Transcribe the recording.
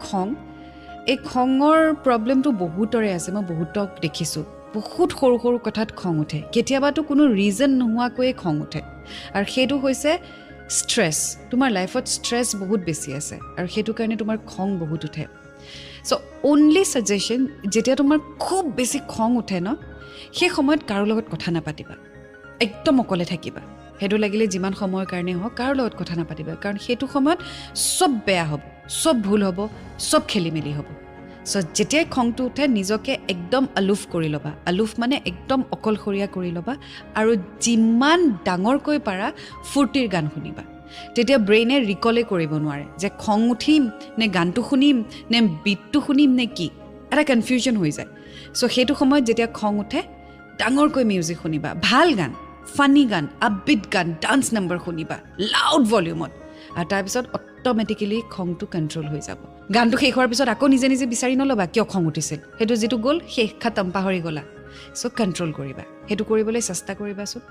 খং এই খঙৰ প্ৰব্লেমটো বহুতৰে আছে মই বহুতক দেখিছোঁ বহুত সৰু সৰু কথাত খং উঠে কেতিয়াবাতো কোনো ৰিজন নোহোৱাকৈয়ে খং উঠে আৰু সেইটো হৈছে ষ্ট্ৰেছ তোমাৰ লাইফত ষ্ট্ৰেছ বহুত বেছি আছে আৰু সেইটো কাৰণে তোমাৰ খং বহুত উঠে চ' অনলি ছাজেশ্যন যেতিয়া তোমাৰ খুব বেছি খং উঠে ন সেই সময়ত কাৰো লগত কথা নাপাতিবা একদম অকলে থাকিবা সেইটো লাগিলে যিমান সময়ৰ কাৰণে হওক কাৰো লগত কথা নাপাতিবা কাৰণ সেইটো সময়ত চব বেয়া হ'ব চব ভুল হ'ব চব খেলি মেলি হ'ব চ' যেতিয়াই খংটো উঠে নিজকে একদম আলুফ কৰি ল'বা আলুফ মানে একদম অকলশৰীয়া কৰি ল'বা আৰু যিমান ডাঙৰকৈ পাৰা ফূৰ্তিৰ গান শুনিবা তেতিয়া ব্ৰেইনে ৰিকলে কৰিব নোৱাৰে যে খং উঠিম নে গানটো শুনিম নে বিটটো শুনিম নে কি এটা কনফিউজন হৈ যায় চ' সেইটো সময়ত যেতিয়া খং উঠে ডাঙৰকৈ মিউজিক শুনিবা ভাল গান ফানি গান আপবিট গান ডান্স নাম্বাৰ শুনিবা লাউড ভলিউমত আৰু তাৰপিছত অট'মেটিকেলি খংটো কণ্ট্ৰল হৈ যাব গানটো শেষ হোৱাৰ পিছত আকৌ নিজে নিজে বিচাৰি নল'বা কিয় খং উঠিছিল সেইটো যিটো গ'ল শেষ খাতম পাহৰি গ'লা চ' কণ্ট্ৰল কৰিবা সেইটো কৰিবলৈ চেষ্টা কৰিবাচোন